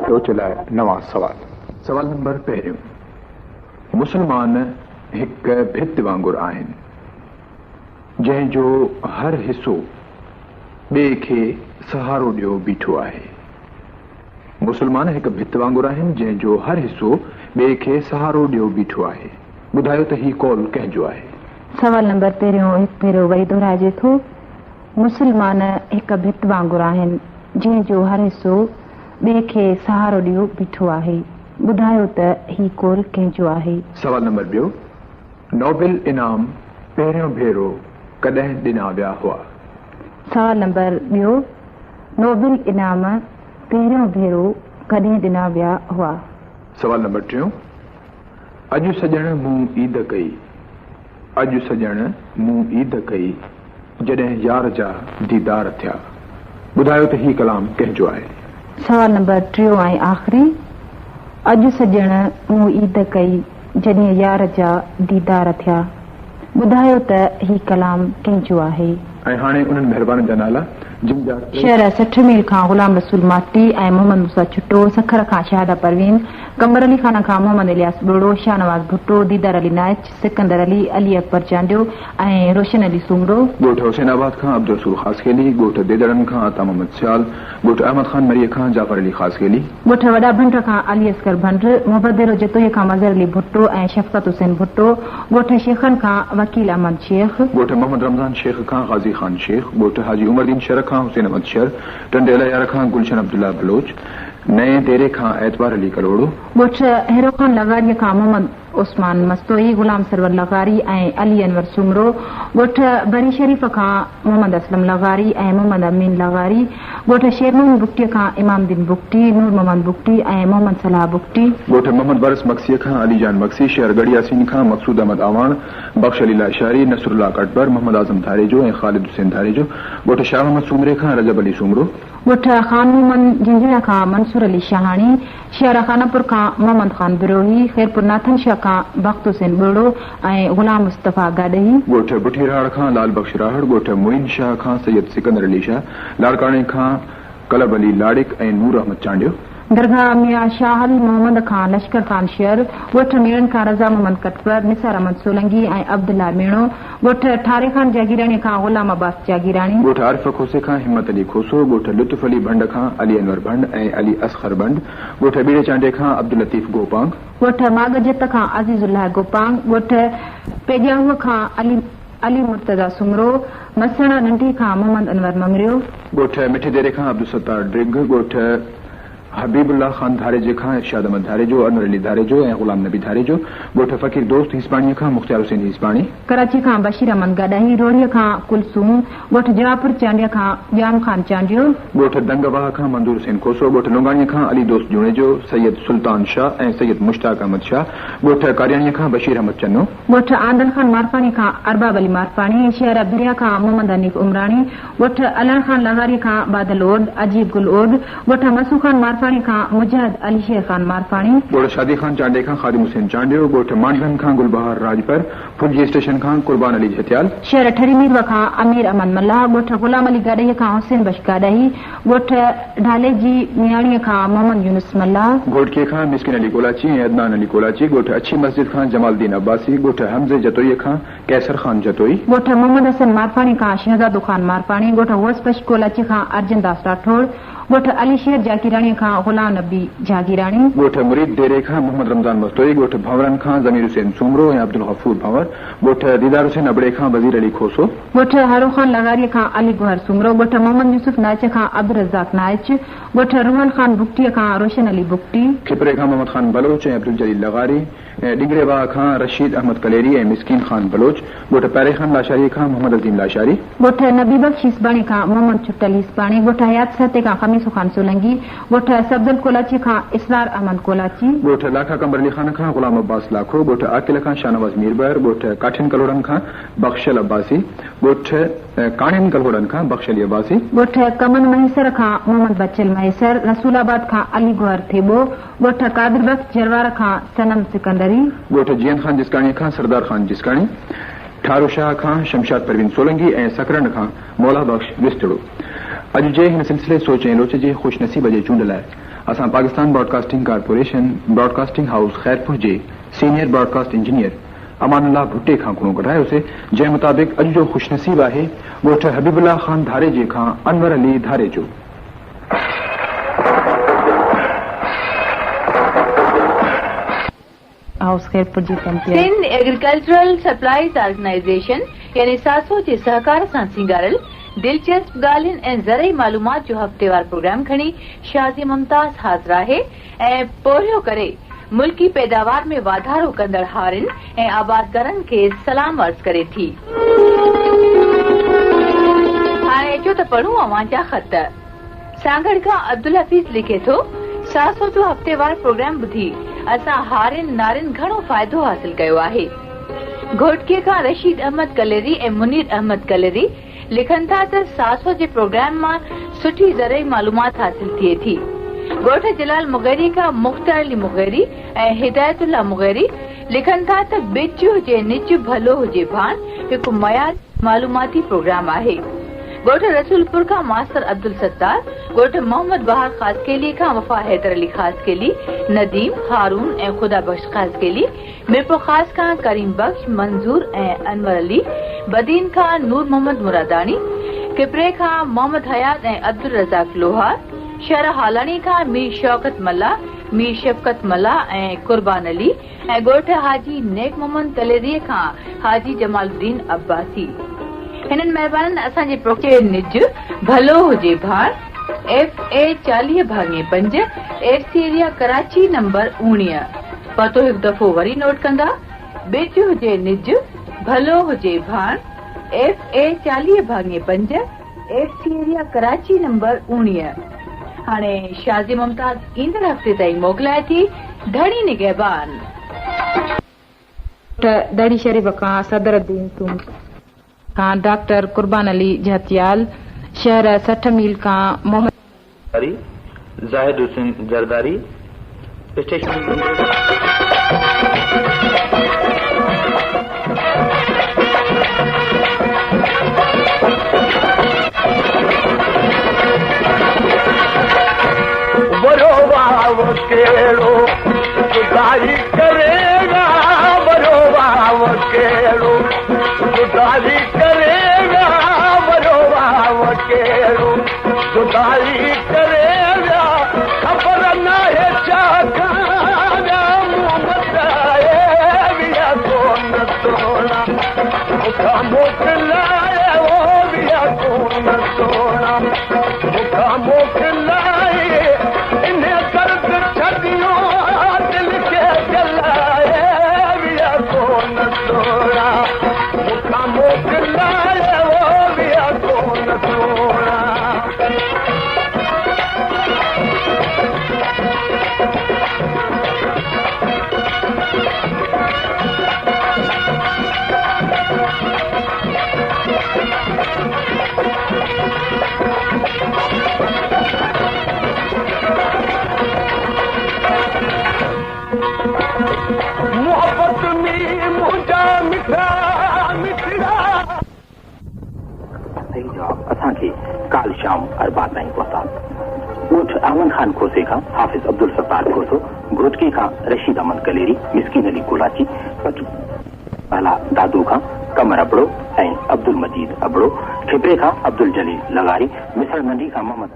सोच लाइ नवां सवाल। सवाल नंबर पहिरियों, मुस्लमान हिकु भित वांगुरु आहिनि जंहिंजो हर हिसो ॿिए खे सहारो ॾियो बीठो आहे। मुस्लमान हिकु भित वांगुरु आहिनि जंहिंजो हर हिसो ॿिए खे सहारो ॾियो बीठो आहे। ॿुधायो त ही कौल कंहिंजो आहे? सवाल नंबर पहिरियों हिकु भेरो वरी दोहराइजे थो। मुस्लमान हिकु भित वांगुरु आहिनि जंहिंजो हर हिसो ॿिए खे सहारो ॾियो बीठो आहे। ॿुधायो त ही कौल कंहिंजो आहे? सवाल नंबर ॿियो, नोबेल इनाम पहिरियों भेरो कॾहिं ॾिना विया हुआ? सवाल नंबर ॿियो, नोबेल इनाम पहिरियों भेरो कॾहिं ॾिना विया हुआ? सवाल नंबर टियों, अॼु सॼण मूं ईद कई, अॼु सॼण मूं ईद कई जॾहिं यार जा दीदार थिया। ॿुधायो त ही कलाम कंहिंजो आहे? सवाल नंबर टियों ऐं आख़िरी, अॼु सॼण मूं ईद कई जॾहिं यार जा दीदार थिया। ॿुधायो त ही कलाम कंहिंजो आहे? ऐं हाणे उन्हनि महिरबानी जा नाला जिन जा शहर 60 मील खां गुलाम रसूल माटी ऐं मोहम्मद मूसा छुटो, सखर खां शहादा परवीन, कमर अली खान खां मोहम्मद इलियास बोड़ो, शाहनवाज भुट्टो, दीदार अली नाइच, सिकंदर अली, अली अकबर चांडियो ऐं रोशन अली सूमरो। ॻोठ हुसैनाबाद खां अब्दुल रसूल ख़ासखेली, ॻोठ देदड़न खां अता मोहम्मद सियाल, ॻोठ अहमद खान मरीअ खां जाफर अली ख़ासखेली, ॻोठ वॾा भंड खां अली असगर भंड, मुबद्दिर जतोई खां मज़हर अली भुट्टो ऐं शफ़क़त हुसैन भुट्टो, ॻोठ शेखन खां वकील अहमद शेख, ॻोठ मोहम्मद रमज़ान शेख खां ग़ाज़ी खान शेख, ॻोठ हाजी उमरदीन शर खां हुसैन अहमद शर, टंडे अलायार खां गुलशन अब्दुल्ला बलोच, नए डेरे खां एतवार अली कलोड़ो, ॻोठ हेरो खान लगारी खां मोहम्मद उस्मान मस्तोई, गुलाम सरवर लगारी ऐं अली अनवर सुमरो, ॻोठ बरी शरीफ़ खां मोहम्मद असलम लगारी ऐं मोहम्मद अमीन लगारी, ॻोठ शेर मोहम्मद बुक्टी खां इमामदीन बुक्टी, नूर मोहम्मद बुक्टी ऐं मोहम्मद सलाह बुक्टी, ॻोठ मोहम्मद वारिस मक्सी खां अली जान मक्सी, शहर गढ़ियासीन खां मकसूद अहमद आवान, बख्श अली लाशारी, नसरुल्लाह कटबर, मोहम्मद आजम धारेजो ऐं ख़ालिद हुसैन धारेजो, ॻोठ शाह मोहम्मद सूमरे खां रजब अली सूमरो, ॻोठ खान मोहम्मद झंझणा खां मंसूर अली शाहानी, शहर खानापुर खां मोहम्मद खान बिरोही, ख़ैरपुर नाथन शाह खां बख्त हुसैन बोड़ो ऐं गुलाम मुस्तफ़ा गाडही, ॻोठ बुठीराड़ खां लाल बख्श राहड़, ॻोठ मुइन शाह खां सैयद सिकंदर अली शाह, लाड़काणे खां कलब अली लाड़िक ऐं नूर अहमद चांडियो, दरगाह मियां शाहल मोहम्मद खान लश्कर खान शहर, ॻोठ मीरन खां रज़ा मोहम्मद कटवर, निसार अहमद सोलंगी ऐं अब्दुल्ला मीणो, ॻोठ ठारे खान जागीराणी खां गुलाम अब्बास जागीराणी, ॻोठ आरिफ खोसे खां हिम्मत अली खोसो, ॻोठ लुत्फ अली भंड खां अली अनवर भंड ऐं अली असखर भंड, ॻोठ बीड़े चांडे खां अब्दुल लतीफ़ गोपांग, ॻोठ मागजत खां अज़ीज़ुल्लाह गोपांग, ॻोठ पेजाहूअ खां अली मुर्तज़ा सुमरो, मसण नंढी खां मोहम्मद अनवर ममरियो, ॻोठ मिठे देरे खां अब्दुल सत्तार ड्रिग, ॻोठ हबीबुल्लाह खान धारेजे खां इरशाद अहमद धारेजो, अनवर अली धारेजो ऐं गुलाम नबी धारेजो, ॻोठ फ़कीर दोस्त हिस्पाणीअ खां मुख्तियार हुसैन हिस्पाणी, कराची खां बशीर अहमद गाडाही, रोड़ीअ खां कुलसूम, ॻोठ जवापुर चांडिया खां जाम खान चांडियो, ॻोठ दंगवाह खां मंदूर हुसैन खोसो, ॻोठ लोंगाणीअ खां अली दोस्त जुणेजो, सैयद सुल्तान शाह ऐं सैयद मुश्ताक अहमद शाह, ॻोठ कारियाणीअ खां बशीर अहमद चन्नो, ॻोठ आंदल खान मारपाणी खां अरबाब अली मारपाणी, शहर भिरिया खां मोहम्मद हनीफ उमराणी, ॻोठ अलन खान लगारी खां बादल ओड अजीब गुल ओड, ॻोठ मसू खान मारपाणी खां मुजाहिद अली शेर खान मारपाणी, ॻोठ शादी खान चांडे खां खादिम हुसैन चांडियो, ॻोठ मांडलन खां गुलबहार राजपर, फुलजी स्टेशन खां कुर्बान अली झतियाल, शहर ठरी मीरवा खां अमीर अहमद मल्ला, ॻोठ गुलाम अली गाडही खां हुसैन बश गाडही, ॻोठ ढाले जी मियाणीअ खां मोहम्मद यूनुस मल्ला, घोटके खां मिस्किन अली कोलाची ऐं अदनान अली कोलाची, ॻोठ अच्छी मस्जिद खां जमालुद्दीन अब्बासी, ॻोठ हमज़े जतोई खां कैसर खान जतोई, ॻोठ मोहम्मद हसन मारपाणी खां शहजादो खान मारपाणी, ॻोठ होसपश कोलाची खां अर्जन दास राठौड़, ॻोठ अली शेर जागीराणी खां गुलाम नबी जागीराणी, ॻोठ मुरीद डेरे खां मोहम्मद रमज़ान मस्तोई, ॻोठ भंवरन खां ज़मीर हुसैन सूमरो ऐं अब्दुल गफूर भंवर, ॻोठ दीदार हुसैन अबड़े खां वज़ीर अली खोसो, ॻोठ हरो खान लगारी खां अली गुहर सूमरो, ॻोठ मोहम्मद यूसुफ नाइच खां अब्दुल रज़ाक नाइच, ॻोठ रूहल खान बुक्टीअ खां रोशन अली बुक्टी, खिपरे खां मोहम्मद खान बलोच ऐं अब्दुल जलील लगारी, डिगरेवाह खां रशीद अहमद कलेरी ऐं मिस्किन खान बलोच, ॻोठ पैरे खान लाशारी खां मोहम्मद अज़ीम लाशारी, ॻोठ नबी बख्श हिस्बाणी खां मोहम्मद छुट्टल हिस्बाणी, ॻोठ हयात सते खां खमीसो खान सोलंगी, ॻोठ सब्जल कोलाची खां इसरार अहमद कोलाची, ॻोठ लाखा कंबर अली खान खां गुलाम अब्बास लाखो, ॻोठ आकिल खां शाहनवाज मीरबर, ॻोठ काठिन कलोड़न खां बख्शल अब्बासी, ॻोठ काणिन कलोड़न खां बख्श अली अब्बासी, ॻोठ कमन महेसर खां मोहम्मद बचल महेसर, रसूलाबाद खां अली गुहर थेबो, ॻोठ कादिर बख्श जरवार खां सनम सिकंदरी, ॻोठ जियन खान जिस्काणी खां सरदार खान जिस्काणी, ठारो शाह खां शमशाद परवीन सोलंगी ऐं सकरन खां मौला बख्श विस्तड़ो। अॼु जे हिन सिलसिले सोच ऐं लोच जे ख़ुशनसीब जे चूंड लाइ असां Pakistan broadcasting corporation broadcasting house Khairpur जे सीनियर ब्रॉडकास्ट इंजीनियर अमानुल्लाह भुट्टे खां कुणो कढायोसीं, जंहिं मुताबिक़ अॼु जो ख़ुशनसीब आहे ॻोठ हबीबुल्लाह ख़ान धारे जे खां अनवर अली धारे जो। सिंध एग्रीकल्चरल सप्लाईज़ ऑर्गेनाइजेशन यानी सासो जे सहकार सां सींगारल दिलचस्प ॻाल्हियुनि ऐं ज़रई मालूमात जो हफ़्तेवार प्रोग्राम खणी शाज़ी मुमताज़ हाज़िर आहे ऐं पोरियो करे मुल्की पैदावार में वाधारो कंदड़ हारिन ऐं आबादगारनि खे सलाम अर्ज़ करे थी। हाणे अचो त पढ़ूं अवां जा ख़त। सांगड़ खां अब्दुल हफ़ीज़ लिखे थो, सासो जो हफ़्तेवार प्रोग्राम ॿुधी असां हारिन नारिन घणो फ़ाइदो हासिल कयो आहे। घोटकीअ खां रशीद अहमद कलेरी ऐं मुनीर अहमद कलेरी लिखनि था त सासो जे प्रोग्राम मां सुठी ज़रई मालूमात हासिल थिए थी। ॻोठ जलाल मुग़ैरी खां मुख़्तार अली मुग़ैरी ऐं हिदायतुल्लाह मुग़ैरी लिखनि था त बिच हुजे निच भलो हुजे भान हिकु मयार मालूमाती प्रोग्राम आहे। ॻोठ रसूलपुर खां मास्टर अब्दुल सत्तार, ॻोठ मोहम्मद बहार ख़ासकेली खां वफ़ा हैदर अली ख़ासकेली, नदीम हारून ऐं ख़ुदा बख्श ख़ासकेली, मिरपुर ख़ास खां करीम बख्श, मंजूर ऐं अनवर अली, बदीन खां नूर मोहम्मद मुरादानी, किपरे खां मोहम्मद हयात ऐं अब्दुल रज़ाक लोहार, शहर हालानी खां मीर शौकत मल्ला, मीर शफ़कत मल्ला ऐं कुर्बान अली ऐं ॻोठ हाजी नेक मोहम्मद कलेरीअ खां हाजी जमालुद्दीन अब्बासी। हिननि महिरबाननि असांजे प्रोचे निज भलो हुजे भार FA 40/5 FC area Karachi number 19 पतो हिकु दफ़ो वरी नोट कंदा। बिच हुजे निज भलो हुजे भार FA 40/5 FC area Karachi number 19। हाणे शाज़ी मुमताज़ ईंदड़ हफ़्ते ताईं मोकिलाए थी धड़ी निगहबान। दड़ी शरीफ़ खां सदरुद्दीन सूम खां डॉक्टर कुर्बान अली जहतियाल, शहर 60 मील खां मोहम्मद जाहिद हुसैन जरदारी, बरो वाव केड़ो जुदाई करेगा, बरो वाव केड़ो जुदाई करेगा, बरो वाव केड़ो जुदाई करेगा, खबर न है चाखाना मोहम्मद आए बिया कौन सोना मुखा मोकलाए वो बिया कौन सोना मुखा मोकलाए इन्हें दर्द छदियो दिल के जलाए बिया कौन सोना मुखा मोकलाए वो बिया कौन सोना। मोहब्बत में मुझा मिठा मिठड़ा सही जवाब असांखे काल शाम अरबाद ताईं पहुता। ॻोठ अहमद खान खोसे खां हाफ़िज़ अब्दुल सत्तार खोसो, घोटकी खां रशीद अहमद कलेरी, मिस्किन अली कोलाची, पहला दादू खां कमर अबड़ो ऐं अब्दुल मजीद अबड़ो, खिपरे खां अब्दुल जलील लगारी, मिसर नंढी खां मोहम्मद